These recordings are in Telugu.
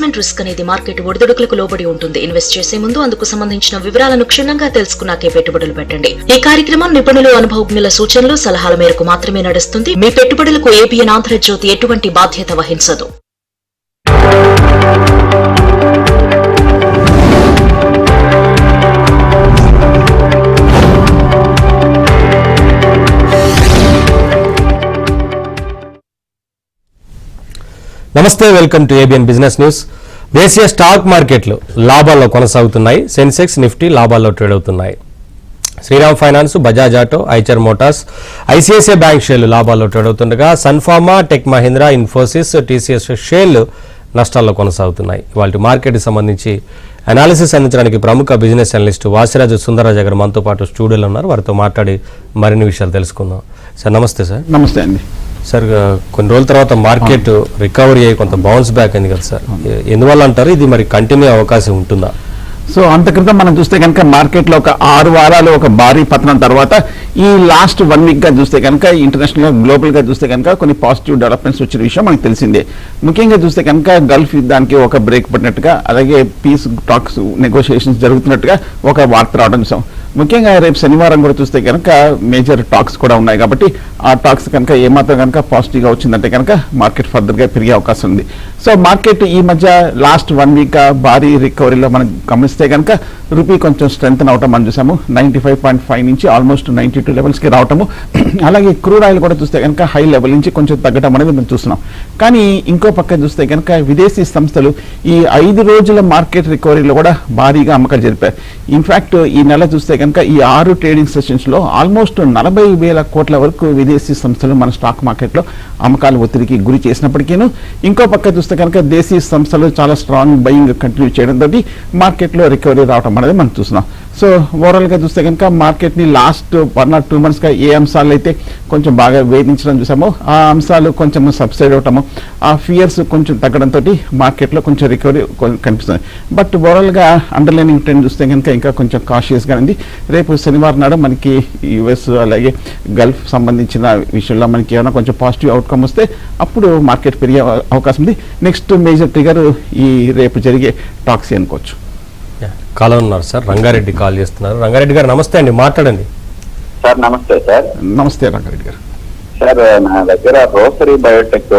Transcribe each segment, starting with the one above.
ఇన్వెస్ట్మెంట్ రిస్క్ అనేది మార్కెట్ ఒడిదుడుకులకు లోబడి ఉంటుంది. ఇన్వెస్ట్ చేసే ముందు అందుకు సంబంధించిన వివరాలను క్షుణ్ణంగా తెలుసుకున్నాకే పెట్టుబడులు పెట్టండి. ఈ కార్యక్రమం నిపుణులు, అనుభవజ్ఞుల సూచనలు, సలహాల మేరకు మాత్రమే నడుస్తుంది. మీ పెట్టుబడులకు ఏబిఎన్ ఆంధ్రజ్యోతి ఎటువంటి బాధ్యత వహించదు. నమస్తే, welcome to ABN business news. దేశీయ స్టాక్ మార్కెట్లు లాభాల్లో కొనసాగుతున్నాయి. సెన్సెక్స్, నిఫ్టీ లాభాల్లో ట్రేడ్ అవుతున్నాయి. Shriram finance, Bajaj auto, Eicher motors, ICICI bank షేర్లు లాభాల్లో ట్రేడ్ అవుతుండగా సన్ఫార్మా, టెక్ మహీంద్రా, ఇన్ఫోసిస్, టీసీఎస్ షేర్లు నష్టాల్లో కొనసాగుతున్నాయి. ఇవాళ మార్కెట్కి సంబంధించి అనాలిసిస్ అందించడానికి ప్రముఖ బిజినెస్ అనలిస్ట్ వాసిరాజు సుందరరాజు గారు మనతో పాటు స్టూడియోలో ఉన్నారు. వారితో మాట్లాడి మరిన్ని విషయాలు తెలుసుకుందాం. సార్ నమస్తే. సార్ నమస్తే అండి. సార్, కొన్ని రోజుల తర్వాత మార్కెట్ రికవరీ అయ్యి కొంత బౌన్స్ బ్యాక్ అయింది కదా సార్, ఎందువల్ల అంటారు? ఇది మరి కంటిన్యూ అవకాశం ఉంటుందా? సో అంత క్రితం మనం చూస్తే కనుక మార్కెట్లో ఒక 6 వారాలు ఒక భారీ పతనం తర్వాత ఈ లాస్ట్ 1 వీక్ గా చూస్తే కనుక ఇంటర్నేషనల్ గా, గ్లోబల్ గా చూస్తే కనుక కొన్ని పాజిటివ్ డెవలప్మెంట్స్ వచ్చిన విషయం మనకు తెలిసిందే. ముఖ్యంగా చూస్తే కనుక గల్ఫ్ యుద్ధానికి ఒక బ్రేక్ పడినట్టుగా, అలాగే పీస్ టాక్స్ నెగోషియేషన్స్ జరుగుతున్నట్టుగా ఒక వార్త రావడం చూసాం. ముఖ్యంగా రేపు శనివారం కూడా చూస్తే కనుక మేజర్ టాక్స్ కూడా ఉన్నాయి కాబట్టి ఆ టాక్స్ కనుక ఏమాత్రం కనుక పాజిటివ్గా వచ్చిందంటే కనుక మార్కెట్ ఫర్దర్గా పెరిగే అవకాశం ఉంది. సో మార్కెట్ ఈ మధ్య లాస్ట్ 1 వీక్ భారీ రికవరీలో మనం గమనిస్తే కనుక రూపీ కొంచెం స్ట్రెంగ్త్ అవటం మనం చూసాము. 95.5 నుంచి ఆల్మోస్ట్ 92 లెవెల్స్కి రావటము. అలాగే క్రూడ్ ఆయిల్ కూడా చూస్తే కనుక హై లెవెల్ నుంచి కొంచెం తగ్గడం అనేది మనం చూస్తున్నాం. కానీ ఇంకో పక్క చూస్తే కనుక విదేశీ సంస్థలు ఈ 5 రోజుల మార్కెట్ రికవరీలో కూడా భారీగా అమ్మకాలు జరిపారు. ఇన్ఫాక్ట్ ఈ నెల చూస్తే కనుక ఈ 6 ట్రేడింగ్ సెషన్స్ లో ఆల్మోస్ట్ 40,000 కోట్ల వరకు విదేశీ సంస్థలు మన స్టాక్ మార్కెట్ లో అమ్మకాల ఒత్తిడికి గురి చేసినప్పటికీ, ఇంకో పక్క చూస్తే కనుక దేశీ సంస్థలు చాలా స్ట్రాంగ్ బయింగ్ కంటిన్యూ చేయడంతో మార్కెట్ లో రికవరీ రావడం అనేది మనం చూస్తున్నాం. సో ఓవరాల్ గా చూస్తే కనుక మార్కెట్ ని లాస్ట్ 1 or 2 months గా ఏ అంశాలు అయితే కొంచెం బాగా వేధించడం చూసామో ఆ అంశాలు కొంచెం సబ్సైడ్ అవటము, ఆ ఫియర్స్ కొంచెం తగ్గడంతో మార్కెట్ లో కొంచెం రికవరీ కనిపిస్తుంది. బట్ ఓవరాల్ గా అండర్లైనింగ్ ట్రెండ్ చూస్తే కనుక ఇంకా కొంచెం కాషియస్ గా ఉంది. రేపు శనివారం నాడు మనకి యుఎస్ అలాగే గల్ఫ్ సంబంధించిన విషయంలో మనకి ఏమైనా కొంచెం పాజిటివ్ అవుట్కమ్ వస్తే అప్పుడు మార్కెట్ పెరిగే అవకాశం ఉంది. నెక్స్ట్ మేజర్ ట్రిగర్ ఈ రేపు జరిగే టాక్సీ అనుకోవచ్చు. కాల్ ఉన్నారు సార్, రంగారెడ్డి కాల్ చేస్తున్నారు. రంగారెడ్డి గారు నమస్తే అండి, మాట్లాడండి. సార్ నమస్తే. సార్ నమస్తే రంగారెడ్డి గారు. సార్ నా దగ్గర రోసరీ బయోటెక్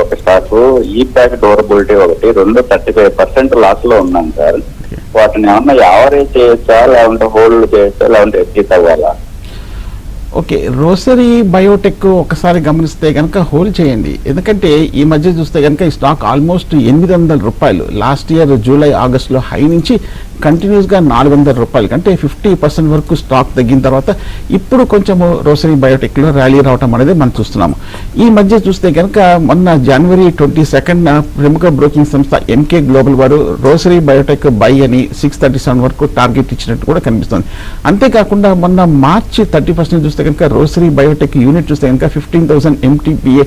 ఒక స్టాక్, ఈ ప్యాక్ డ్యూరబిలిటీ ఒకటి, 35% లాస్ లో ఉన్నాను సార్. వాటిని ఏమన్నా యావరేజ్ చేయొచ్చా, లేకుంటే హోల్డ్ చేయొచ్చా, లేకుంటే ఎగ్జిట్ అవ్వాలా? ఓకే, రోసరీ బయోటెక్ ఒకసారి గమనిస్తే కనుక హోల్డ్ చేయండి. ఎందుకంటే ఈ మధ్య చూస్తే కనుక ఈ స్టాక్ ఆల్మోస్ట్ 800 రూపాయలు లాస్ట్ ఇయర్ జూలై ఆగస్టులో హై నుంచి కంటిన్యూస్గా 400 రూపాయలు కంటే 50% వరకు స్టాక్ తగ్గిన తర్వాత ఇప్పుడు కొంచెము రోసరీ బయోటెక్లో ర్యాలీ రావడం అనేది మనం చూస్తున్నాము. ఈ మధ్య చూస్తే కనుక మొన్న January 22 ప్రముఖ బ్రోకింగ్ సంస్థ ఎంకే గ్లోబల్ వారు రోసరీ బయోటెక్ బై అని 637 వరకు టార్గెట్ ఇచ్చినట్టు కూడా కనిపిస్తుంది. అంతేకాకుండా మొన్న మార్చి 31 చూస్తే కనుక రోసరీ బయోటెక్ యూనిట్ చూస్తే కనుక 15,000 MTPA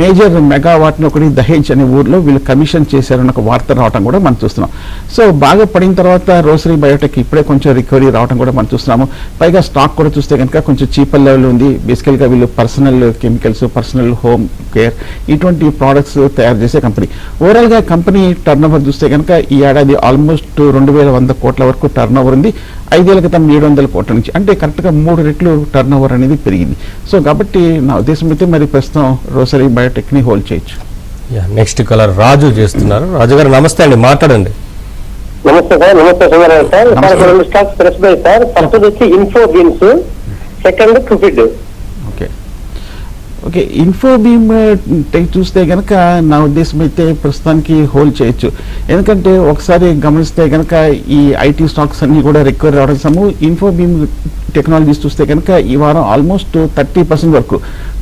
మేజర్ మెగావాట్ని ఒకటి దహేజ్ అనే ఊర్లో వీళ్ళు కమిషన్ చేశారన్న ఒక వార్త రావడం కూడా మనం చూస్తున్నాం. సో బాగా పడిన తర్వాత రోసరీ బయోటెక్ ఇప్పుడే కొంచెం రికవరీ రావడం కూడా మనం చూస్తున్నాము. పైగా స్టాక్ కూడా చూస్తే కనుక కొంచెం చీపర్ లెవెల్ ఉంది. బేసికల్గా వీళ్ళు personal chemicals, personal home care ఇటువంటి ప్రోడక్ట్స్ తయారు చేసే కంపెనీ. ఓవరాల్గా కంపెనీ టర్న్ ఓవర్ చూస్తే కనుక ఈ ఏడాది ఆల్మోస్ట్ 2,100 కోట్ల వరకు టర్న్ ఓవర్ ఉంది. 5 ఏళ్ల క్రితం 700 కోట్ల నుంచి, అంటే కరెక్ట్గా 3 రెట్లు టర్న్ ఓవర్ అనేది పెరిగింది. సో కాబట్టి నా ఉద్దేశం అయితే మరి ప్రస్తుతం రోసరీ బయోటెక్ని హోల్డ్ చేయొచ్చు. నెక్స్ట్ కలర్ రాజు చేస్తున్నారు. రాజు గారు నమస్తే అండి, మాట్లాడండి. నమస్తే సార్. నమస్తే Sundara Rao sir. Sir 2 stocks press by sir. First వచ్చి ఇన్ఫోబీమ్స్, సెకండ్ క్యూపిడ్. ఓకే, ఇన్ఫోబీమ్ టెక్ చూస్తే కనుక నా ఉద్దేశం అయితే ప్రస్తుతానికి హోల్డ్ చేయొచ్చు. ఎందుకంటే ఒకసారి గమనిస్తే కనుక ఈ ఐటీ స్టాక్స్ అన్ని కూడా రికవరీ రావడం. ఇన్ఫోబీమ్ టెక్నాలజీస్ చూస్తే కనుక ఈ వారం ఆల్మోస్ట్ 30% వరకు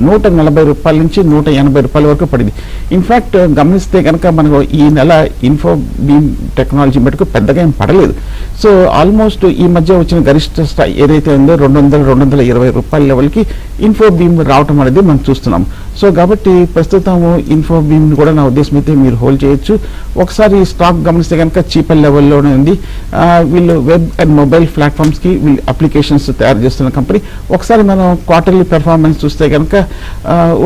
140 రూపాయల నుంచి 180 రూపాయల వరకు పడింది. ఇన్ఫ్యాక్ట్ గమనిస్తే కనుక మనకు ఈ నెల ఇన్ఫోబీమ్ టెక్నాలజీ మటుకు పెద్దగా ఏం పడలేదు. సో ఆల్మోస్ట్ ఈ మధ్య వచ్చిన గరిష్ట స్థాయి ఏదైతే ఉందో 200-220 రూపాయల లెవెల్కి ఇన్ఫోబీమ్ రావటం అనేది మనం చూస్తున్నాం. సో కాబట్టి ప్రస్తుతం ఇన్ఫోబీమ్ కూడా నా ఉద్దేశం అయితే మీరు హోల్డ్ చేయొచ్చు. ఒకసారి స్టాక్ గమనిస్తే కనుక చీపర్ లెవెల్లోనే ఉంది. వీళ్ళు వెబ్ అండ్ మొబైల్ ప్లాట్ఫామ్స్కి వీళ్ళు అప్లికేషన్స్ తయారు చేస్తున్న కంపెనీ. ఒకసారి మనం క్వార్టర్లీ పెర్ఫార్మెన్స్ చూస్తే కనుక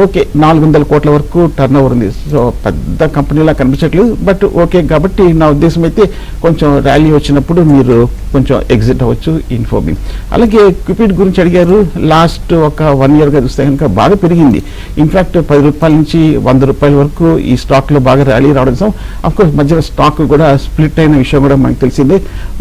ఓకే 400 కోట్ల వరకు టర్న్ ఓవర్ ఉంది. సో పెద్ద కంపెనీలా కనిపించట్లేదు, బట్ ఓకే. కాబట్టి నా ఉద్దేశం అయితే కొంచెం ర్యాలీ వచ్చినప్పుడు మీరు కొంచెం ఎగ్జిట్ అవ్వచ్చు ఇన్ఫోబీమ్. అలాగే క్విపిడ్ గురించి అడిగారు. లాస్ట్ ఒక 1 yearగా చూస్తే కనుక బాగా పెరిగింది. ఇన్ఫాక్ట్ 10 రూపాయల నుంచి 100 రూపాయల వరకు ఈ స్టాక్లో బాగా ర్యాలీ రావడం. అఫ్కోర్స్ మధ్యలో స్టాక్ కూడా స్ప్లిట్ అయిన విషయం కూడా మనకు తెలిసిందే.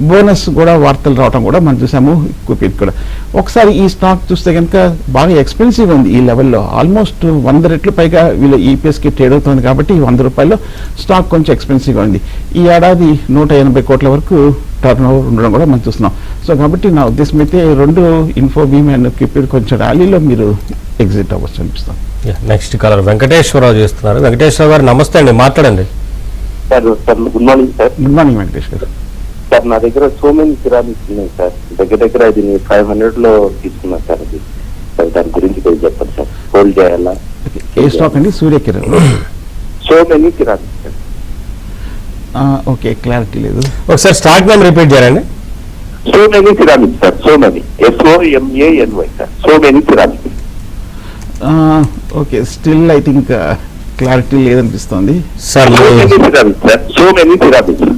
బోనస్ కూడా వార్తలు రావడం కూడా మనం చూసాము క్విపిడ్ కూడా. ఒకసారి ఈ స్టాక్ చూస్తే కనుక బాగా ఎక్స్పెన్సివ్ ఉంది ఈ లెవెల్లో. ఆల్మోస్ట్ 100 రెట్లు పైగా వీళ్ళ ఈపీఎస్కి ట్రేడ్ అవుతుంది. కాబట్టి 100 రూపాయల్లో స్టాక్ కొంచెం ఎక్స్పెన్సివ్గా ఉంది. ఈ ఏడాది 180 కోట్ల వరకు టర్న్ ఓవర్ ఉండడం కూడా మనం చూస్తున్నాం. సో కాబట్టి నా ఉద్దేశం అయితే 2 ఇన్ఫోబీమ్ అండ్ క్విపిడ్ కొంచెం ర్యాలీలో మీరు ఎగ్జిట్ అవ్వచ్చు అనిపిస్తాం. నెక్స్ట్ కాలర్ వెంకటేశ్వరరావు చేస్తున్నారు. వెంకటేశ్వర గారు నమస్తే అండి, మాట్లాడండి. Sir good morning sir. Good morning Venkatesh గారు. సార్ నా దగ్గర సో మెనీ సిరామిక్స్ ఉన్నాయి సార్. దగ్గర అది 500 తీసుకున్నా సార్. అది సార్ దాని గురించి కొంచెం చెప్పండి సార్. హోల్డ్ చేయాలా? ఏ స్టాక్ అండి? Suryakiran. Somany ceramics sir. Okay, clarity లేదు. ఒకసారి స్టాక్ నేమ్ రిపీట్ చేయండి. Somany ceramics sir. Somany SOMANY sir. Somany ceramics. Okay, still I think clarity లేదనిపిస్తుంది. Sir Somany ceramics sir. Somany ceramics.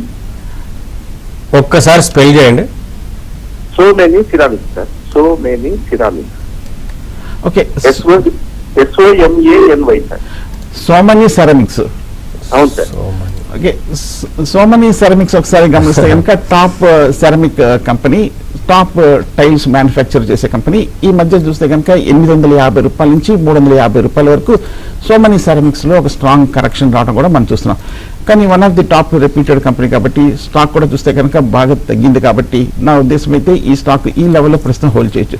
ఒక్కసారి స్పెల్ చేయండి. Somany ceramics sir. Somany ceramics. Okay, SOMANY sir. Somany ceramics. అవును సార్. ఓకే, సోమని సెరామిక్స్ ఒకసారి గమనిస్తే కనుక top ceramic company, top tiles manufacture చేసే కంపెనీ. ఈ మధ్య చూస్తే కనుక 850 రూపాయల నుంచి 350 రూపాయల వరకు సోమని సెరామిక్స్లో ఒక స్ట్రాంగ్ కరెక్షన్ రావడం కూడా మనం చూస్తున్నాం. కానీ one of the top reputed company కాబట్టి స్టాక్ కూడా చూస్తే కనుక బాగా తగ్గింది. కాబట్టి నా ఉద్దేశం అయితే ఈ స్టాక్ ఈ లెవెల్లో ప్రస్తుతం హోల్డ్ చేయొచ్చు.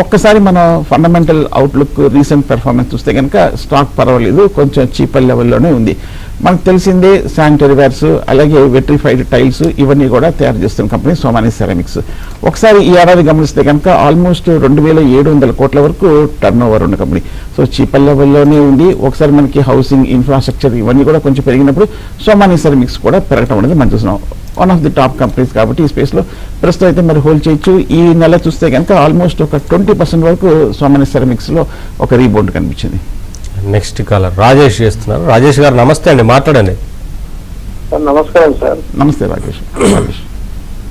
ఒక్కసారి మన ఫండమెంటల్ అవుట్లుక్ రీసెంట్ పెర్ఫార్మెన్స్ చూస్తే కనుక స్టాక్ పర్వాలేదు, కొంచెం చీపర్ లెవెల్లోనే ఉంది. మనకు తెలిసిందే శానిటరీ వేర్స్, అలాగే వెట్రిఫైడ్ టైల్స్ ఇవన్నీ కూడా తయారు చేస్తున్న కంపెనీ సోమాని సెరామిక్స్. ఒకసారి ఈ ఏడాది గమనిస్తే కనుక ఆల్మోస్ట్ 2700 కోట్ల వరకు టర్న్ ఓవర్ ఉన్న కంపెనీ. సో చీపర్ లెవెల్లోనే ఉంది. ఒకసారి మనకి హౌసింగ్, ఇన్ఫ్రాస్ట్రక్చర్ ఇవన్నీ కూడా కొంచెం పెరిగినప్పుడు సోమాని సెరామిక్స్ కూడా పెరగడం అనేది మనం చూస్తున్నాం. One of the top companies కాబట్టి ఈ స్పేస్లో ప్రస్తుతం అయితే మరి హోల్డ్ చేయొచ్చు. ఈ నెల చూస్తే కనుక ఆల్మోస్ట్ ఒక 20% వరకు సోమాని సెరామిక్స్లో ఒక రీబౌండ్ కనిపించింది. నెక్స్ట్ కాలర్ రాజేష్ చేస్తున్నారు. రాజేష్ గారు నమస్తే అండి, మాట్లాడండి. సార్ నమస్కారం సార్. నమస్తే రాజేష్.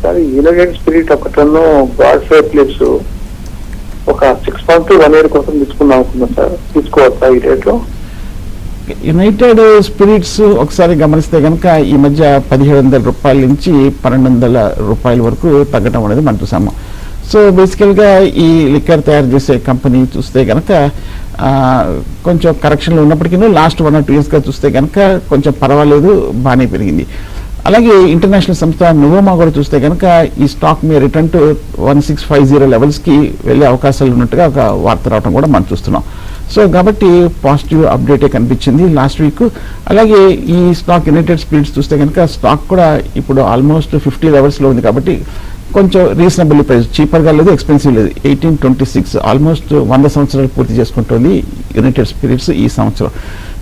సార్ యునైటెడ్ స్పిరిట్ ఒక టన్ను గాడ్ ఫేర్ ప్లేట్స్ ఒక 6 months to 1 year కోసం తీసుకుందాం అనుకున్నాం సార్. తీసుకోవచ్చా ఈ రేట్లో? యునైటెడ్ స్పిరిట్స్ ఒకసారి గమనిస్తే కనుక ఈ మధ్య 1700 రూపాయల నుంచి 1200 రూపాయల వరకు తగ్గడం అనేది మనం చూసాము. సో బేసికల్గా ఈ లిక్కర్ తయారు చేసే కంపెనీ చూస్తే కనుక కొంచెం కరెక్షన్లో ఉన్నప్పటికీ లాస్ట్ 1 or 2 yearsగా చూస్తే కనుక కొంచెం పర్వాలేదు, బాగానే పెరిగింది. అలాగే ఇంటర్నేషనల్ సంస్థ నువోమా కూడా చూస్తే కనుక ఈ స్టాక్ మీద రిటర్న్ టు 1650 లెవెల్స్కి వెళ్ళే అవకాశాలు ఉన్నట్టుగా ఒక వార్త రావడం కూడా మనం చూస్తున్నాం. సో కాబట్టి పాజిటివ్ అప్డేటే కనిపించింది లాస్ట్ వీక్. అలాగే ఈ స్టాక్ యునైటెడ్ స్పిరిట్స్ చూస్తే కనుక స్టాక్ కూడా ఇప్పుడు ఆల్మోస్ట్ 50 లెవెల్స్లో ఉంది. కాబట్టి కొంచెం రీజనబుల్ ప్రైస్, చీపర్గా లేదు, ఎక్స్పెన్సివ్ లేదు. 1826 ఆల్మోస్ట్ 100 సంవత్సరాలు పూర్తి చేసుకుంటుంది యునైటెడ్ స్పిరిట్స్ ఈ సంవత్సరం.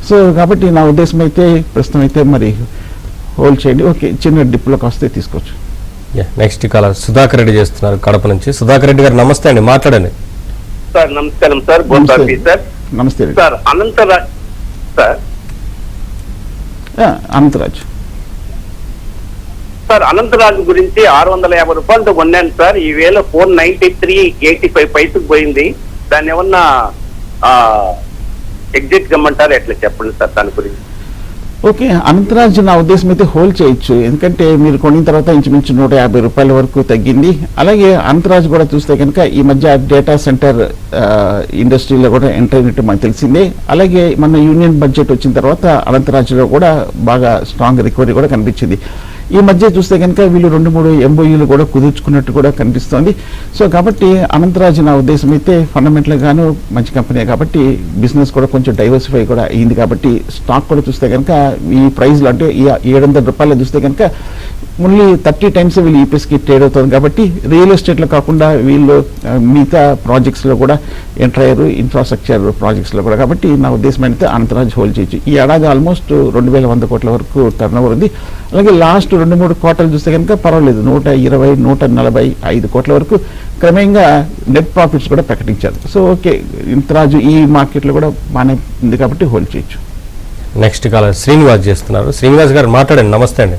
సో కాబట్టి నా ఉద్దేశం అయితే ప్రస్తుతం అయితే మరి హోల్డ్ చేయండి. ఓకే, చిన్న డిప్లోకి వస్తే తీసుకోవచ్చు. నెక్స్ట్ కాలర్ సుధాకర్ రెడ్డి చేస్తున్నారు కడప నుంచి. సుధాకర్ రెడ్డి గారు నమస్తే అండి, మాట్లాడండి. సార్ నమస్కారం సార్. సార్ నమస్తే sir. Anantharaj sir. Anantharaj sir Anantaraju గురించి 650 రూపాయలతో కొన్నాను సార్. ఈ వేళ 493.85 పోయింది. దాన్ని ఏమన్నా ఎగ్జిట్ కమ్మంటారు, ఎట్లా చెప్పండి సార్ దాని గురించి. ఓకే, అనంతరాజ్ నా ఉద్దేశం అయితే హోల్డ్ చేయొచ్చు. ఎందుకంటే మీరు కొనిన తర్వాత ఇంచుమించు 150 రూపాయల వరకు తగ్గింది. అలాగే అనంతరాజ్ కూడా చూస్తే కనుక ఈ మధ్య డేటా సెంటర్ ఇండస్ట్రీలో కూడా ఎంటర్ అయినట్టు మనకు తెలిసిందే. అలాగే మన యూనియన్ బడ్జెట్ వచ్చిన తర్వాత అనంతరాజ్లో కూడా బాగా స్ట్రాంగ్ రికవరీ కూడా కనిపించింది. ఈ మధ్య చూస్తే కనుక వీళ్ళు 2-3 MOUలు కూడా కుదుర్చుకున్నట్టు కూడా కనిపిస్తోంది. సో కాబట్టి అనంతరాజ్ నా ఉద్దేశం అయితే ఫండమెంటల్ గాను మంచి కంపెనీ కాబట్టి బిజినెస్ కూడా కొంచెం డైవర్సిఫై కూడా అయింది. కాబట్టి స్టాక్ కూడా చూస్తే కనుక ఈ ప్రైస్లో అంటే ఈ 700 రూపాయలు చూస్తే కనుక ఓన్లీ 30 times వీళ్ళు ఈపీఎస్కి ట్రేడ్ అవుతుంది. కాబట్టి రియల్ ఎస్టేట్లో కాకుండా వీళ్ళు మిగతా ప్రాజెక్ట్స్లో కూడా ఎంటర్ అయ్యారు, ఇన్ఫ్రాస్ట్రక్చర్ ప్రాజెక్ట్స్లో కూడా. కాబట్టి నా ఉద్దేశం అయితే అనంతరాజ్ హోల్డ్ చేయొచ్చు. ఈ ఏడాది ఆల్మోస్ట్ 2100 కోట్ల వరకు టర్న్ ఓవర్ ఉంది. అలాగే లాస్ట్ 2-3 క్వార్టర్లు చూస్తే కనుక పర్వాలేదు, 120-145 కోట్ల వరకు క్రమంగా నెట్ ప్రాఫిట్స్ కూడా ప్రకటించారు. సో ఓకే, ఇంతరాజు ఈ మార్కెట్లో కూడా బాగానే ఉంది కాబట్టి హోల్డ్ చేయొచ్చు. నెక్స్ట్ కాలర్ శ్రీనివాస్ చేస్తున్నారు. శ్రీనివాస్ గారు మాట్లాడండి. నమస్తే అండి.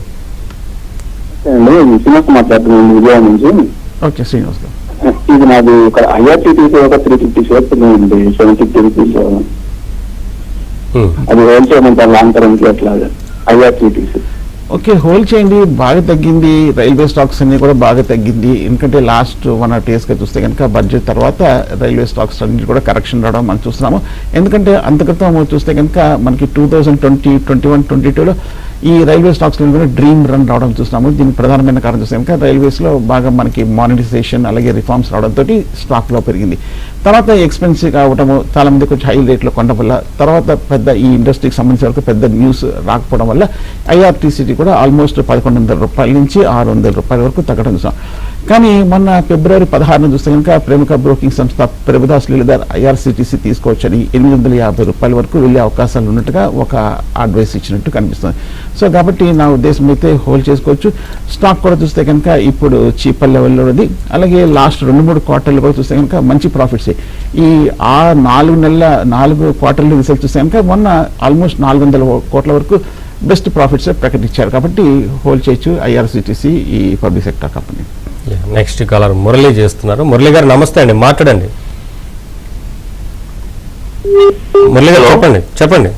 శ్రీనివాస్ మాట్లాడుతున్నాను విజయవాడ నుంచి. ఓకే శ్రీనివాస్ గారు. ఇది నాది ఒక ఐఆర్టీటీసీ ఒక 350 షేర్స్ ఉన్నాయండి, 750 రూపీస్. అది హోల్ చేయమంటారు లాంగ్ టర్మ్ కి అట్లా ఐఆర్టీటీసీ. ఓకే, హోల్డ్ చేయండి. బాగా తగ్గింది. రైల్వే స్టాక్స్ అన్ని కూడా బాగా తగ్గింది. ఎందుకంటే లాస్ట్ 1 or 2 days గా చూస్తే కనుక బడ్జెట్ తర్వాత రైల్వే స్టాక్స్ అన్ని కూడా కరెక్షన్ రావడం మనం చూస్తున్నాము. ఎందుకంటే అంతక్రితం చూస్తే కనుక మనకి 2020, 21, 22లో ఈ రైల్వే స్టాక్స్ కూడా డ్రీమ్ రన్ రావడం చూస్తున్నాము. దీనికి ప్రధానమైన కారణం చూస్తే కనుక రైల్వేస్ లో బాగా మనకి మానిటైజేషన్ అలాగే రిఫార్మ్స్ రావడంతో స్టాక్ లో పెరిగింది. తర్వాత ఎక్స్పెన్సివ్ కావడము, చాలా మంది కొంచెం హై రేట్లో కొనడం వల్ల, తర్వాత పెద్ద ఈ ఇండస్ట్రీకి సంబంధించిన వరకు పెద్ద న్యూస్ రాకపోవడం వల్ల ఐఆర్టీసీ కూడా ఆల్మోస్ట్ 1100 రూపాయల నుంచి 600 రూపాయల వరకు తగ్గడం చూసాం. కానీ మొన్న February 16 చూస్తే కనుక ప్రముఖ బ్రోకింగ్ సంస్థ ప్రభుదాస్ లీలాధర్ ఐఆర్సీటీసీ తీసుకోవచ్చని 850 రూపాయల వరకు వెళ్ళే అవకాశాలు ఉన్నట్టుగా ఒక అడ్వైస్ ఇచ్చినట్టు కనిపిస్తుంది. సో కాబట్టి నా ఉద్దేశం అయితే హోల్డ్ చేసుకోవచ్చు. స్టాక్ కూడా చూస్తే కనుక ఇప్పుడు చీపర్ లెవెల్లో ఉంది. అలాగే లాస్ట్ 2-3 క్వార్టర్లు కూడా చూస్తే కనుక మంచి ప్రాఫిట్స్. ఈ 4 క్వార్టర్లు రిజల్ట్ చూస్తే కనుక మొన్న ఆల్మోస్ట్ 400 కోట్ల వరకు బెస్ట్ ప్రాఫిట్స్ ప్రకటించారు. కాబట్టి హోల్డ్ చేయొచ్చు ఐఆర్సీటీసీ ఈ public sector company. Next caller Murali చేస్తున్నారు. మురళి గారు నమస్తే అండి, మాట్లాడండి. మురళి గారు చెప్పండి.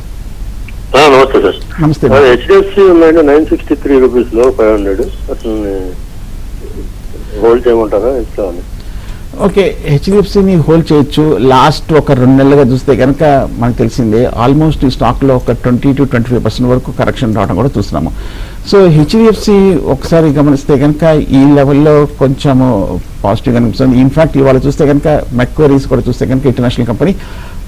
నమస్తే సార్. నమస్తే. హెచ్డిఎఫ్సి ఉన్నాయండి 963 రూపీస్ లో 500. అసలు హోల్డ్ చేయమంటారా ఎట్లా? ఓకే, హెచ్డిఎఫ్సిని హోల్డ్ చేయొచ్చు. లాస్ట్ ఒక 2 నెలలుగా చూస్తే కనుక మనకు తెలిసిందే ఆల్మోస్ట్ ఈ స్టాక్లో ఒక 20-25% వరకు కరెక్షన్ రావడం కూడా చూస్తున్నాము. సో హెచ్డిఎఫ్సి ఒకసారి గమనిస్తే కనుక ఈ లెవెల్లో కొంచెము పాజిటివ్గా అనిపిస్తుంది. ఇన్ఫాక్ట్ ఇవాళ చూస్తే కనుక మెక్వరీస్ కూడా చూస్తే కనుక international company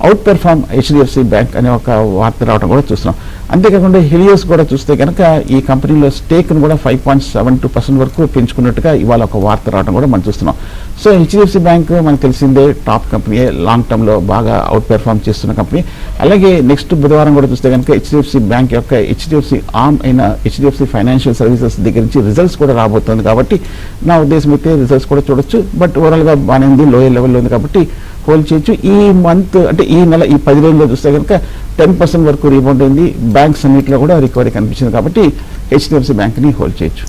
out perform HDFC bank అనే ఒక వార్త రావడం కూడా చూస్తున్నాం. అంతేకాకుండా హెలియోస్ కూడా చూస్తే కనుక ఈ కంపెనీలో స్టేక్ను కూడా 5.72% వరకు పెంచుకున్నట్టుగా ఇవాళ ఒక వార్త రావడం కూడా మనం చూస్తున్నాం. సో హెచ్డిఎఫ్సి బ్యాంక్ మనకు తెలిసిందే టాప్ కంపెనీ, లాంగ్ టర్మ్లో బాగా అవుట్ పెర్ఫార్మ్ చేస్తున్న కంపెనీ. అలాగే నెక్స్ట్ బుధవారం కూడా చూస్తే కనుక హెచ్డిఎఫ్సి బ్యాంక్ యొక్క హెచ్డిఎఫ్సి ఆర్మ్ అయిన హెచ్డిఎఫ్సి ఫైనాన్షియల్ సర్వీసెస్ దగ్గర నుంచి రిజల్ట్స్ కూడా రాబోతుంది. కాబట్టి నా ఉద్దేశం అయితే రిజల్ట్స్ కూడా చూడొచ్చు. బట్ ఓవరాల్గా బాగానే ఉంది, లోయర్ లెవెల్లో ఉంది కాబట్టి హోల్డ్ చేయొచ్చు. ఈ మంత్ అంటే ఈ నెల ఈ 10 రోజుల్లో చూస్తే కనుక 10% వరకు రీబౌండ్ అయింది. బ్యాంక్స్ అన్నింటిలో కూడా రికవరీ కనిపించింది కాబట్టి హెచ్డిఎఫ్సి బ్యాంక్ని హోల్డ్ చేయొచ్చు.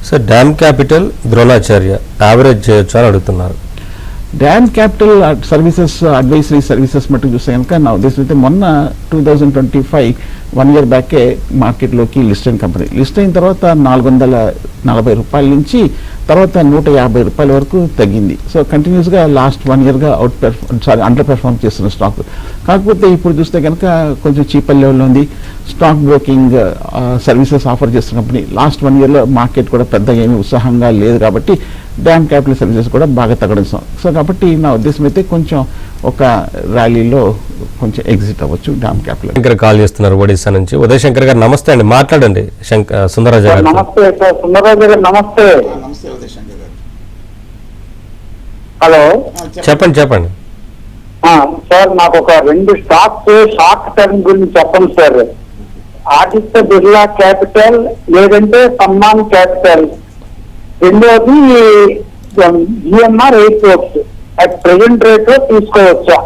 Sir DAM Capital, Dronacharya average చేయొచ్చు అని అడుగుతున్నారు. DAM Capital services advisory services మట్టుకు చూస్తే కనుక నా ఉద్దేశం అయితే మొన్న 2025 1 year బ్యాకే మార్కెట్లోకి లిస్ట్ అయిన కంపెనీ. లిస్ట్ అయిన తర్వాత 440 రూపాయల నుంచి తర్వాత 150 రూపాయల వరకు తగ్గింది. సో కంటిన్యూస్గా లాస్ట్ 1 yearగా అండర్ పెర్ఫార్మ్ చేస్తున్న స్టాక్. కాకపోతే ఇప్పుడు చూస్తే కనుక కొంచెం చీపర్ లెవెల్లో ఉంది. స్టాక్ బ్రోకింగ్ సర్వీసెస్ ఆఫర్ చేస్తున్న కంపెనీ. లాస్ట్ 1 yearలో మార్కెట్ కూడా పెద్దగా ఏమీ ఉత్సాహంగా లేదు కాబట్టి డామ్ క్యాపిటల్ సర్వీసెస్ కూడా బాగా తగ్గడం. సో కాబట్టి నా ఉద్దేశం అయితే కొంచెం ఒక ర్యాలీలో కొంచెం ఎగ్జిట్ అవ్వచ్చు డామ్ క్యాపిటల్. శంకర్ కాల్ చేస్తున్నారు ఒడిశా నుంచి. ఉదయ్ శంకర్ గారు నమస్తే అండి, మాట్లాడండి. సుందరరాజా గారు నమస్తే సార్. సుందరరాజు గారు నమస్తే. నమస్తే ఉదయ్ శంకర్ గారు. హలో చెప్పండి. సార్ నాకు ఒక 2 స్టాక్స్ షార్ట్ టర్మ్ గురించి చెప్పండి సార్. ఆదిత్య బిర్లా క్యాపిటల్ లేదంటే సమ్మాన్ క్యాపిటల్. రెండోది GMR airports. At present rate లో తీసుకోవచ్చా?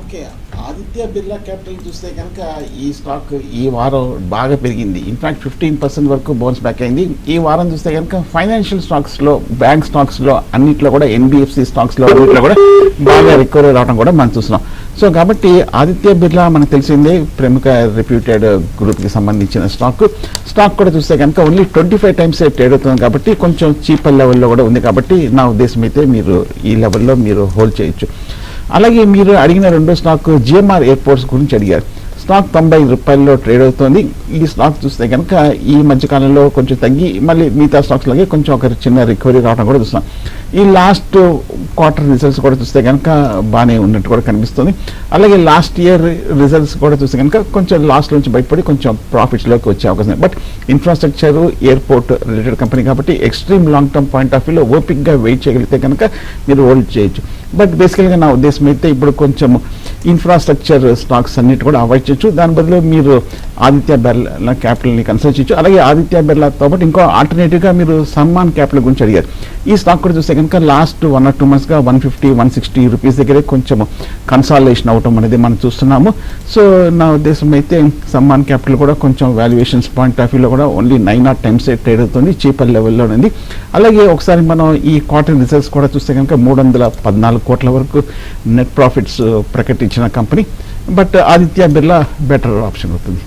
ఓకే, ఆదిత్య బిర్లా క్యాపిటల్ చూస్తే కనుక ఈ స్టాక్ ఈ వారం బాగా పెరిగింది. ఇన్ఫాక్ట్ 15% వరకు బౌన్స్ బ్యాక్ అయింది. ఈ వారం చూస్తే కనుక ఫైనాన్షియల్ స్టాక్స్లో, బ్యాంక్ స్టాక్స్లో అన్నింటిలో కూడా, ఎన్బిఎఫ్సి స్టాక్స్లో అన్నింటిలో కూడా బాగా రికవరీ రావడం కూడా మనం చూస్తున్నాం. సో కాబట్టి ఆదిత్య బిర్లా మనకు తెలిసిందే ప్రముఖ రెప్యూటెడ్ గ్రూప్కి సంబంధించిన స్టాక్ కూడా చూస్తే కనుక ఓన్లీ 25 times ట్రేడ్ అవుతుంది కాబట్టి కొంచెం చీపర్ లెవెల్లో కూడా ఉంది. కాబట్టి నా ఉద్దేశం అయితే మీరు ఈ లెవెల్లో మీరు హోల్డ్ చేయొచ్చు. అలాగే మీరు అడిగిన రెండో స్టాక్ జిఎంఆర్ ఎయిర్పోర్ట్స్ గురించి అడిగారు. స్టాక్ 90 రూపాయల్లో ట్రేడ్ అవుతుంది. ఈ స్టాక్ చూస్తే కనుక ఈ మధ్యకాలంలో కొంచెం తగ్గి మళ్ళీ మిగతా స్టాక్స్ లాగే కొంచెం ఒక చిన్న రికవరీ రావడం కూడా చూస్తాం. ఈ లాస్ట్ క్వార్టర్ రిజల్ట్స్ కూడా చూస్తే కనుక బాగానే ఉన్నట్టు కూడా కనిపిస్తుంది. అలాగే లాస్ట్ ఇయర్ రిజల్ట్స్ కూడా చూస్తే కనుక కొంచెం లాస్ట్ నుంచి బయటపడి కొంచెం ప్రాఫిట్స్లోకి వచ్చే అవకాశం ఉంది. But infrastructure airport related company కాబట్టి extreme long term point of వ్యూలో ఓపిక్గా వెయిట్ చేయగలిగితే కనుక మీరు హోల్డ్ చేయొచ్చు. బట్ బేసికల్గా నా ఉద్దేశం అయితే ఇప్పుడు కొంచెం ఇన్ఫ్రాస్ట్రక్చర్ స్టాక్స్ అన్నిటి కూడా అవాయిడ్ చేయొచ్చు. దాని బదులు మీరు ఆదిత్య బిర్లా క్యాపిటల్ని కన్సల్ట్ చేయొచ్చు. అలాగే ఆదిత్య బిర్లాతో పాటు ఇంకో ఆల్టర్నేటివ్గా మీరు సమ్మాన్ క్యాపిటల్ గురించి అడిగారు. ఈ స్టాక్ కూడా చూస్తే కనుక లాస్ట్ 1 or 2 monthsగా 150-160 రూపీస్ దగ్గరే కొంచెం కన్సాలిడేషన్ అవటం అనేది మనం చూస్తున్నాము. సో నా ఉద్దేశం అయితే సమ్మాన్ క్యాపిటల్ కూడా కొంచెం వాల్యుయేషన్స్ పాయింట్ ఆఫ్ వ్యూలో కూడా ఓన్లీ 9 or 10 times ట్రేడ్ అవుతుంది, చీపర్ లెవెల్లో ఉంది. అలాగే ఒకసారి మనం ఈ క్వార్టర్ రిజల్ట్స్ కూడా చూస్తే కనుక 314 కోట్ల వరకు నెట్ ప్రాఫిట్స్ ప్రకటించిన company. But Aditya Birla better option అవుతుంది.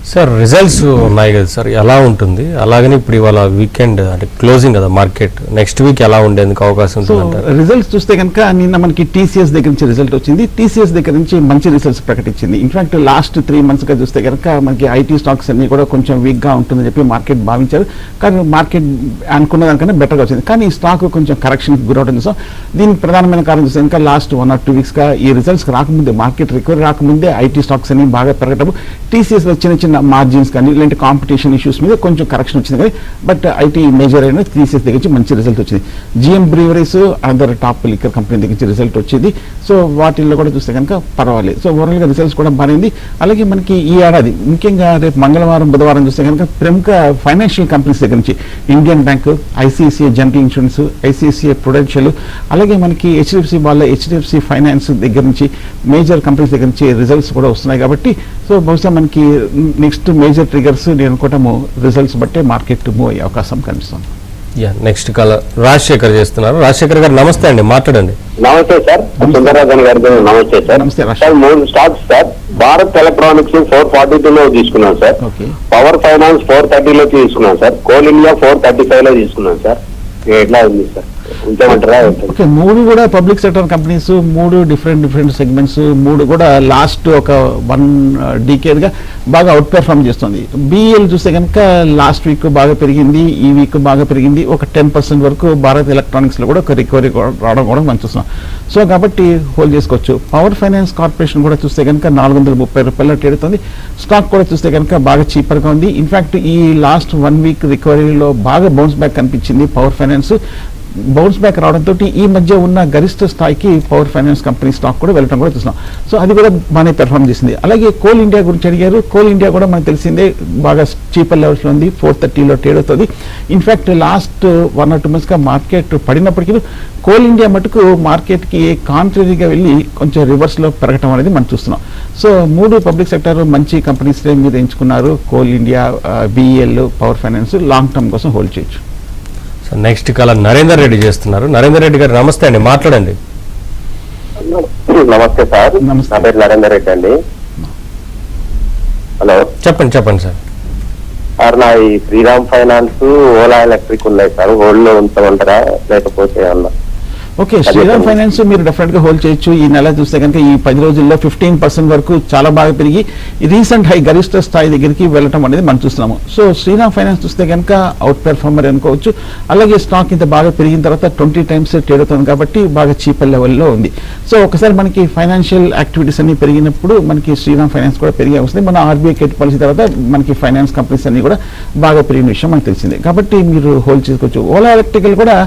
సార్ రిజల్ట్స్ ఉన్నాయి కదా సార్, ఎలా ఉంటుంది? అలాగని ఇప్పుడు ఇవాళ వీకెండ్ అంటే క్లోజింగ్ కదా మార్కెట్, నెక్స్ట్ వీక్ ఎలా ఉండేందుకు అవకాశం ఉంటుంది? రిజల్ట్స్ చూస్తే కనుక నిన్న మనకి టీసీఎస్ దగ్గర నుంచి రిజల్ట్ వచ్చింది. టీసీఎస్ దగ్గర నుంచి మంచి రిజల్ట్స్ ప్రకటించింది. ఇన్ఫాక్ట్ లాస్ట్ 3 monthsగా చూస్తే కనుక మనకి ఐటీ స్టాక్స్ అన్ని కూడా కొంచెం వీక్గా ఉంటుందని చెప్పి మార్కెట్ భావించారు. కానీ మార్కెట్ అనుకున్న దానికన్నా బెటర్గా వచ్చింది. కానీ ఈ స్టాక్ కొంచెం కరెక్షన్కి గురవడం. సో దీనికి ప్రధానమైన కారణం చూస్తే కనుక లాస్ట్ 1 or 2 weeksగా ఈ రిజల్ట్స్ రాకముందే, మార్కెట్ రికవరీ రాకముందే ఐటీ స్టాక్స్ అన్ని బాగా పెరగటం, టీసీఎస్లో చిన్న చిన్న మార్జిన్స్ కానీ ఇలాంటి కాంపిటీషన్ ఇష్యూస్ మీద కొంచెం కరెక్షన్ వచ్చింది. కానీ బట్ ఐటీ మేజర్ అయిన టీసీఎస్ దగ్గర నుంచి మంచి రిజల్ట్ వచ్చింది. GM breweries other top liquor company దగ్గర నుంచి రిజల్ట్ వచ్చింది. సో వాటిల్లో కూడా చూస్తే కనుక పర్వాలేదు. సో ఓవరాల్గా రిజల్ట్స్ కూడా బాగుంది. అలాగే మనకి ఈ ఏడాది ముఖ్యంగా రేపు మంగళవారం బుధవారం చూస్తే కనుక ప్రముఖ ఫైనాన్షియల్ కంపెనీస్ దగ్గర నుంచి Indian bank, ICICI general insurance, ICICI Prudential, అలాగే మనకి హెచ్డిఎఫ్సి వాళ్ళ హెచ్డిఎఫ్సి ఫైనాన్స్ దగ్గర నుంచి మేజర్ కంపెనీస్ దగ్గర నుంచి రిజల్ట్స్ కూడా వస్తున్నాయి. కాబట్టి సో బహుశా మనకి నెక్స్ట్ మేజర్ ట్రిగర్స్ నేను అనుకోవటము రిజల్ట్స్ బట్టే మార్కెట్ మూవ్ అయ్యే అవకాశం కనిపిస్తుంది. నెక్స్ట్ కాల్ రాజశేఖర్ చేస్తున్నారు. రాజశేఖర్ గారు నమస్తే అండి, మాట్లాడండి. నమస్తే సార్, సుందరరాజన్ గారి నమస్తే సార్. నమస్తే Rajasekhar. Sir 3 stocks sir. Bharat electronics 442లో తీసుకున్నాను సార్. ఓకే. పవర్ ఫైనాన్స్ 430లో తీసుకున్నాను సార్. కోల్ ఇండియా 435లో తీసుకున్నాను సార్. ఎట్లా ఉంది సార్, ఉంచమంటారా? ఓకే, 3 కూడా public sector companies, 3 different segments, 3 కూడా లాస్ట్ ఒక 1 decade గా బాగా అవుట్ పెర్ఫార్మ్ చేస్తుంది. బిఎల్ చూస్తే కనుక లాస్ట్ వీక్ బాగా పెరిగింది, ఈ వీక్ బాగా పెరిగింది. ఒక 10% వరకు భారత్ ఎలక్ట్రానిక్స్ లో కూడా ఒక రికవరీ రావడం కూడా మనం చూస్తున్నాం. సో కాబట్టి హోల్డ్ చేసుకోవచ్చు. పవర్ ఫైనాన్స్ కార్పొరేషన్ కూడా చూస్తే కనుక 430 రూపాయలు ట్రేడ్ అవుతుంది. స్టాక్ కూడా చూస్తే కనుక బాగా చీపర్గా ఉంది. ఇన్ఫాక్ట్ ఈ లాస్ట్ 1 week రికవరీలో బాగా బౌన్స్ బ్యాక్ కనిపించింది పవర్ ఫైనాన్స్. బౌన్స్ బ్యాక్ రావడంతో ఈ మధ్య ఉన్న గరిష్ట స్థాయికి పవర్ ఫైనాన్స్ కంపెనీ స్టాక్ కూడా వెళ్ళడం కూడా చూస్తున్నాం. సో అది కూడా బాగానే పెర్ఫార్మ్ చేసింది. అలాగే కోల్ ఇండియా గురించి అడిగారు. కోల్ ఇండియా కూడా మనకు తెలిసిందే బాగా చీపర్ లెవెల్స్లో ఉంది, 430లో ట్రేడ్ అవుతుంది. ఇన్ఫాక్ట్ లాస్ట్ 1 or 2 monthsగా మార్కెట్ పడినప్పటికీ కోల్ ఇండియా మటుకు మార్కెట్కి కాంట్రరీగా వెళ్ళి కొంచెం రివర్స్లో పెరగటం అనేది మనం చూస్తున్నాం. సో 3 పబ్లిక్ సెక్టర్ మంచి కంపెనీస్ మీరు ఎంచుకున్నారు. Coal India, BL, power finance long term కోసం హోల్డ్ చేయొచ్చు. నెక్స్ట్ కాల్ నరేందర్ రెడ్డి చేస్తున్నారు. నరేందర్ రెడ్డి గారు నమస్తే అండి, మాట్లాడండి. నమస్తే సార్. నమస్తే. నా పేరు నరేందర్ రెడ్డి అండి. హలో, చెప్పండి సార్. సార్ నా ఈ శ్రీరామ్ ఫైనాన్స్, ఓలా ఎలక్ట్రిక్ ఉన్నాయి సార్. హోల్డ్ లో ఉంచమంటారా లేకపోతే అన్నా? ఓకే, శ్రీరామ్ ఫైనాన్స్ మీరు డెఫినెట్ గా హోల్డ్ చేయొచ్చు. ఈ నెల చూస్తే కనుక ఈ 10 రోజుల్లో 15% వరకు చాలా బాగా పెరిగి రీసెంట్ హై గరిష్ట స్థాయి దగ్గరికి వెళ్ళటం అనేది మనం చూస్తున్నాము. సో శ్రీరామ్ ఫైనాన్స్ చూస్తే కనుక అవుట్ పెర్ఫార్మర్ అనుకోవచ్చు. అలాగే స్టాక్ ఇంత బాగా పెరిగిన తర్వాత 20 times ట్రేడ్ అవుతుంది కాబట్టి బాగా చీపర్ లెవెల్లో ఉంది. సో ఒకసారి మనకి ఫైనాన్షియల్ యాక్టివిటీస్ అన్ని పెరిగినప్పుడు మనకి శ్రీరామ్ ఫైనాన్స్ కూడా పెరిగే వస్తుంది. మన ఆర్బీఐ కెట్ పాలసీ తర్వాత మనకి ఫైనాన్స్ కంపెనీస్ అన్ని కూడా బాగా పెరిగిన విషయం మనకు తెలిసింది. కాబట్టి మీరు హోల్డ్ చేసుకోవచ్చు. ఓలా ఎలక్ట్రికల్ కూడా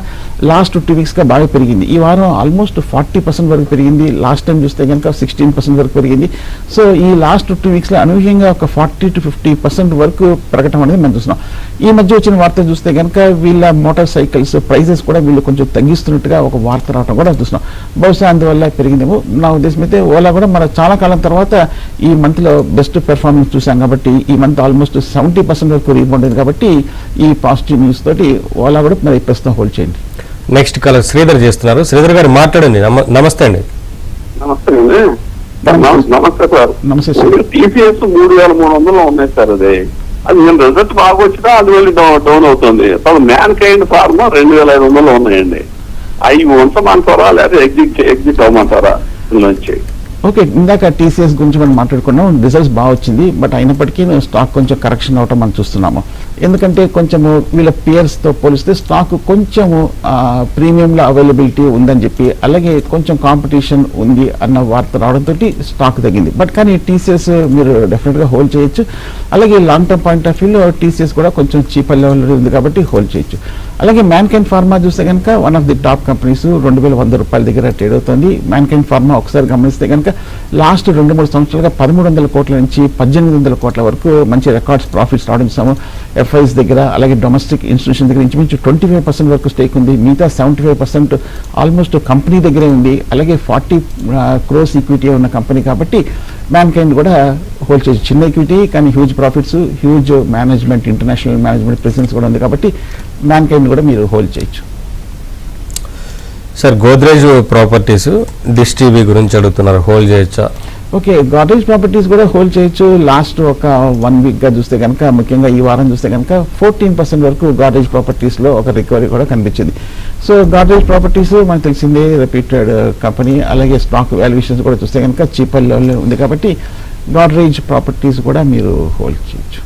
లాస్ట్ 2 weeksగా బాగా పెరిగింది. ఈ వారం ఆల్మోస్ట్ 40% వరకు పెరిగింది. లాస్ట్ టైం చూస్తే కనుక 16% వరకు పెరిగింది. సో ఈ లాస్ట్ 2 weeksలో అనూహ్యంగా ఒక 40 to 50% వరకు పెరగటం అనేది మనం చూస్తున్నాం. ఈ మధ్య వచ్చిన వార్త చూస్తే కనుక వీళ్ళ మోటార్ సైకిల్స్ ప్రైజెస్ కూడా వీళ్ళు కొంచెం తగ్గిస్తున్నట్టుగా ఒక వార్త రావడం కూడా చూస్తున్నాం. బహుశా అందువల్ల పెరిగిందేమో నా ఉద్దేశం. అయితే ఓలా కూడా మన చాలా కాలం తర్వాత ఈ మంత్లో బెస్ట్ పెర్ఫార్మెన్స్ చూసాం కాబట్టి ఈ మంత్ ఆల్మోస్ట్ 70% వరకు రీబౌండ్ అయింది. కాబట్టి ఈ పాజిటివ్ న్యూస్ తోటి ఓలా కూడా మరి ప్రస్తుతం హోల్డ్ చేయండి. నెక్స్ట్ కాల్ శ్రీధర్ చేస్తున్నారు. శ్రీధర్ గారు మాట్లాడండి. నమస్తే అండి. నమస్తే అండి. నమస్తే సార్. నమస్తే సార్. టీసీఎస్ 3,300 ఉన్నాయి సార్. అది నేను రిజల్ట్ బాగా వచ్చినా అది వెళ్ళి డౌన్ అవుతుంది. అసలు మ్యాన్ కైండ్ ఫార్మా 2,500 ఉన్నాయండి. అవి ఉంచమంటారా లేదా ఎగ్జిట్ అవ్వమంటారా నుంచి? ఓకే, ఇందాక టీసీఎస్ గురించి మనం మాట్లాడుకున్నాం. రిజల్ట్స్ బాగా వచ్చింది. బట్ అయినప్పటికీ స్టాక్ కొంచెం కరెక్షన్ అవటం మనం చూస్తున్నాము. ఎందుకంటే కొంచెము వీళ్ళ పియర్స్తో పోలిస్తే స్టాక్ కొంచెము ప్రీమియంలో అవైలబిలిటీ ఉందని చెప్పి, అలాగే కొంచెం కాంపిటీషన్ ఉంది అన్న వార్త రావడంతో స్టాక్ తగ్గింది. బట్ కానీ టీసీఎస్ మీరు డెఫినెట్గా హోల్డ్ చేయొచ్చు. అలాగే లాంగ్ టర్మ్ పాయింట్ ఆఫ్ వ్యూలో టీసీఎస్ కూడా కొంచెం చీపర్ లెవెల్ ఉంది కాబట్టి హోల్డ్ చేయొచ్చు. అలాగే మ్యాన్కైండ్ ఫార్మా చూస్తే కనుక one of the top companies, 2100 రూపాయల దగ్గర ట్రేడ్ అవుతుంది. మ్యాన్కైండ్ ఫార్మా ఒకసారి గమనిస్తే కనుక లాస్ట్ 2-3 సంవత్సరాలుగా 1300 కోట్ల నుంచి 1800 కోట్ల వరకు మంచి రికార్డ్స్ ప్రాఫిట్స్ రావడం చూసాము. ఎఫ్ఐస్ దగ్గర అలాగే డొమెస్టిక్ ఇన్స్టిట్యూషన్ దగ్గర ఇంచుమించు 25% వరకు స్టేక్ ఉంది. మిగతా 75% ఆల్మోస్ట్ కంపెనీ దగ్గరే ఉంది. అలాగే 40 crores ఈక్విటీ ఉన్న కంపెనీ కాబట్టి మ్యాన్కైండ్ కూడా హోల్డ్ చేయొచ్చు. చిన్న ఈక్విటీ కానీ huge profits, huge management, international management presence కూడా ఉంది కాబట్టి మ్యాన్కైండ్ కూడా మీరు హోల్డ్ చేయొచ్చు. Sir Godrej properties dish TV గురించి అడుగుతున్నారు, హోల్డ్ చేయొచ్చా? ఓకే, గోద్రేజ్ ప్రాపర్టీస్ కూడా హోల్డ్ చేయొచ్చు. లాస్ట్ ఒక 1 వీక్గా చూస్తే కనుక, ముఖ్యంగా ఈ వారం చూస్తే కనుక 14% వరకు గోద్రేజ్ ప్రాపర్టీస్లో ఒక రికవరీ కూడా కనిపించింది. సో గోద్రేజ్ ప్రాపర్టీస్ మనకు తెలిసిందే రెప్యూటెడ్ కంపెనీ. అలాగే స్టాక్ వాల్యుయేషన్స్ కూడా చూస్తే కనుక చీపర్ లెవెల్లో ఉంది కాబట్టి గోద్రేజ్ ప్రాపర్టీస్ కూడా మీరు హోల్డ్ చేయొచ్చు.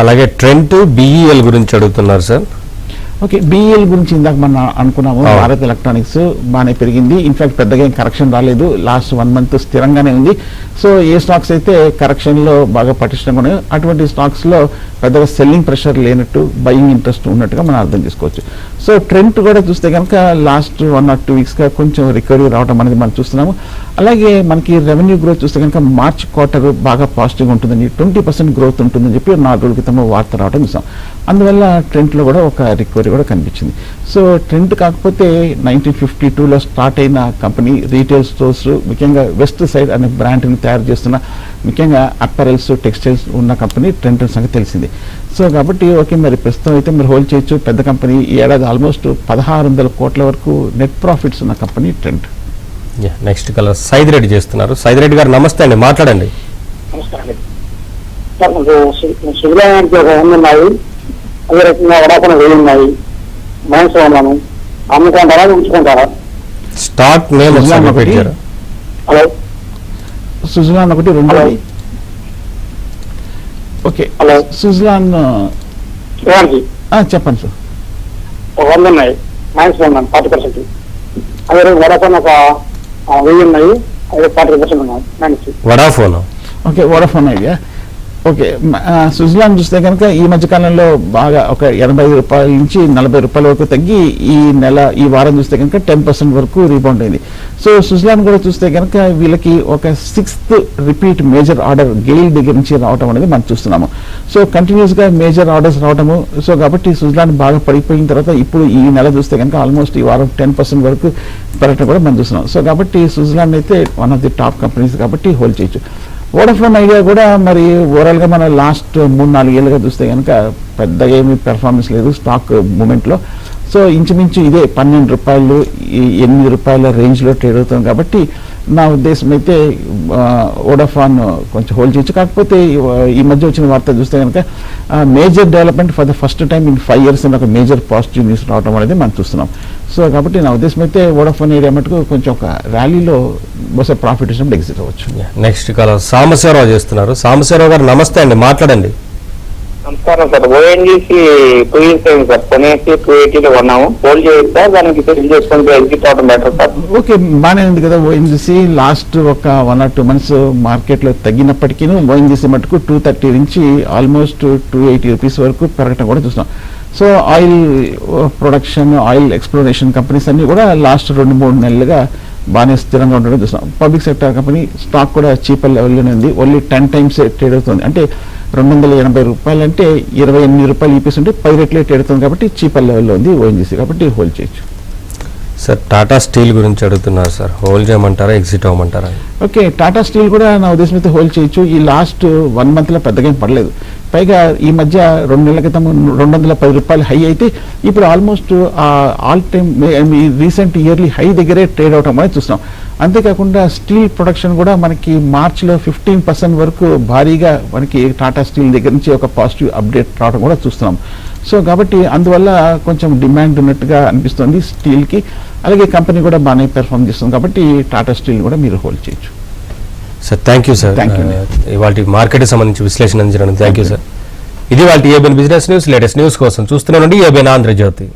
అలాగే ట్రెంట్ బిఈఎల్ గురించి అడుగుతున్నారు సార్. ఓకే, బిఈఎల్ గురించి ఇందాక మనం అనుకున్నాము. భారత్ ఎలక్ట్రానిక్స్ బాగానే పెరిగింది. ఇన్ఫాక్ట్ పెద్దగా ఏం కరెక్షన్ రాలేదు. లాస్ట్ 1 month స్థిరంగానే ఉంది. సో ఏ స్టాక్స్ అయితే కరెక్షన్లో బాగా పటిష్టంగా ఉన్నాయో అటువంటి స్టాక్స్లో పెద్దగా సెల్లింగ్ ప్రెషర్ లేనట్టు, బయింగ్ ఇంట్రెస్ట్ ఉన్నట్టుగా మనం అర్థం చేసుకోవచ్చు. సో ట్రెండ్ కూడా చూస్తే కనుక లాస్ట్ 1 or 2 weeksగా కొంచెం రికవరీ రావడం అనేది మనం చూస్తున్నాము. అలాగే మనకి రెవెన్యూ గ్రోత్ చూస్తే కనుక మార్చ్ క్వార్టర్ బాగా పాజిటివ్గా ఉంటుందని, 20% గ్రోత్ ఉంటుందని చెప్పి 4 రోజుల క్రితం వార్త రావడం చూసాం. అందువల్ల ట్రెండ్లో కూడా ఒక రికవరీ కూడా కనిపించింది. సో ట్రెండ్ కాకపోతే 1952లో స్టార్ట్ అయిన కంపెనీ, రీటైల్ స్టోర్స్ ముఖ్యంగా వెస్ట్ సైడ్ అనే బ్రాండ్ని తయారు చేస్తున్న, ముఖ్యంగా అప్పరల్స్, టెక్స్టైల్స్ ఉన్న కంపెనీ ట్రెండ్ సంగతి తెలిసింది. సో కాబట్టి ఓకే, మరి ప్రస్తుతం అయితే మీరు హోల్డ్ చేయొచ్చు. పెద్ద కంపెనీ, ఈ ఏడాది ఆల్మోస్ట్ 1600 కోట్ల వరకు నెట్ ప్రాఫిట్స్ ఉన్న company trend. Next caller Syed Reddy చేస్తున్నారు. సైద్ రెడ్డి గారు నమస్తే అండి, మాట్లాడండి. నమస్కారం సార్. నాకు శిబిరానికి ఒక 100 ఉన్నాయి, అదే రకంగా వడాపన 1000 ఉన్నాయి. మనసు ఉన్నాను, అమ్ముకుంటారా ఉంచుకుంటారా? స్టాక్ నేమ్ పెట్టారు. హలో, సుజలాన్ ఒకటి, 2. ఓకే, హలో సుజలాన్ చెప్పండి సార్. ఒక 100 ఉన్నాయి, మైనస్ ఉన్నాను 40%. అదే వడాపన ఒక 1000 ఉన్నాయి, అదే 40% ఉన్నాయి minus. Vodafone. Okay, Vodafone idea. Okay, Suzlon చూస్తే కనుక ఈ మధ్యకాలంలో బాగా ఒక 85 రూపాయల నుంచి 40 రూపాయల వరకు తగ్గి ఈ వారం చూస్తే కనుక 10% వరకు రీబౌండ్ అయింది. సో సుజలాన్ కూడా చూస్తే కనుక వీళ్ళకి ఒక 6th repeat major order GAIL దగ్గర నుంచి రావడం అనేది మనం చూస్తున్నాము. సో కంటిన్యూస్గా మేజర్ ఆర్డర్స్ రావడము. సో కాబట్టి సుజలాన్ బాగా పడిపోయిన తర్వాత ఇప్పుడు ఈ నెల చూస్తే కనుక ఆల్మోస్ట్ ఈ వారం 10% వరకు పెరగడం కూడా మనం చూస్తున్నాం. సో కాబట్టి సుజలాన్ అయితే one of the top companies కాబట్టి హోల్డ్ చేయొచ్చు. వోడాఫోన్ ఐడియా కూడా మరి ఓవరాల్గా మన లాస్ట్ 3-4 ఏళ్ళుగా చూస్తే కనుక పెద్దగా ఏమీ పెర్ఫార్మెన్స్ లేదు స్టాక్ మూమెంట్లో. సో ఇంచుమించు ఇదే 12 రూపాయలు, 8 రూపాయల రేంజ్లో ట్రేడ్ అవుతాం కాబట్టి నా ఉద్దేశం అయితే వోడాఫోన్ కొంచెం హోల్డ్ చేయొచ్చు. కాకపోతే ఈ మధ్య వచ్చిన వార్త చూస్తే కనుక major development for the first time in 5 years అని ఒక మేజర్ పాజిటివ్ న్యూస్ రావడం అనేది మనం చూస్తున్నాం. సో కాబట్టి నా ఉద్దేశం అయితే వోడాఫోన్ ఏరియా మటుకు కొంచెం ఒక ర్యాలీలో బహుశా ప్రాఫిట్ వచ్చినప్పుడు ఎగ్జిట్ అవ్వచ్చు. నెక్స్ట్ కాలర్ సాంబశివరావు చేస్తున్నారు. సాంబశివరావు గారు నమస్తే అండి, మాట్లాడండి. నమస్కారం సార్. ఓఎన్జీసీ 2 years అయింది సార్, కొనేసి 280లో కొన్నాము. హోల్డ్ చేయొచ్చు సార్, దానికి సెల్ చేసుకుంటే ఎగ్జిట్ అవడం బెటర్ సార్? ఓకే, బాగానే ఉంది కదా. ఓఎన్జీసీ లాస్ట్ ఒక 1 or 2 months మార్కెట్లో తగ్గినప్పటికీ ఓఎన్జీసీ మటుకు 230 నుంచి ఆల్మోస్ట్ 280 రూపీస్ వరకు పెరగటం కూడా చూస్తున్నాం. So oil production, oil exploration companies అన్ని కూడా లాస్ట్ 2-3 నెలలుగా బాగానే స్థిరంగా ఉండడం చూస్తున్నాం. పబ్లిక్ సెక్టర్ కంపెనీ స్టాక్ కూడా చీపర్ లెవెల్లోనే ఉంది. ఓన్లీ 10 times ట్రేడ్ అవుతుంది. అంటే 280 రూపాయలు అంటే 28 రూపాయలు ఈపీఎస్ ఉంటే 10 రెట్లే ట్రేడ్ అవుతుంది కాబట్టి చీపర్ లెవెల్లో ఉంది ఓఎన్జీసీ కాబట్టి హోల్డ్ చేయొచ్చు. సార్ టాటా స్టీల్ గురించి అడుగుతున్నారు సార్, హోల్డ్ చేయమంటారా, ఎగ్జిట్ అవ్వమంటారా? ఓకే, టాటా స్టీల్ కూడా నా ఉద్దేశం అయితే హోల్డ్ చేయొచ్చు. ఈ లాస్ట్ 1 monthలో పెద్దగా ఏం పడలేదు. పైగా ఈ మధ్య 2 నెలల క్రితం 210 రూపాయలు హై అయితే ఇప్పుడు almost all time recent yearly high దగ్గరే ట్రేడ్ అవటం అనేది చూస్తున్నాం. అంతేకాకుండా స్టీల్ ప్రొడక్షన్ కూడా మనకి మార్చిలో 15% వరకు భారీగా మనకి టాటా స్టీల్ దగ్గర నుంచి ఒక పాజిటివ్ అప్డేట్ రావడం కూడా చూస్తున్నాం. సో కాబట్టి అందువల్ల కొంచెం డిమాండ్ ఉన్నట్టుగా అనిపిస్తుంది స్టీల్కి. అలాగే కంపెనీ కూడా బాగానే పెర్ఫామ్ చేస్తుంది కాబట్టి టాటా స్టీల్ కూడా మీరు హోల్డ్ చేయొచ్చు. Sir thank you sir, Thank you. ఇవాళ మార్కెట్కి సంబంధించి విశ్లేషణ అందించడానికి థ్యాంక్ యూ సార్. ఇది వాళ్ళ ABN business news. Latest news కోసం చూస్తూనే ఉండండి ఏబిఎన్ ఆంధ్రజ్యోతి.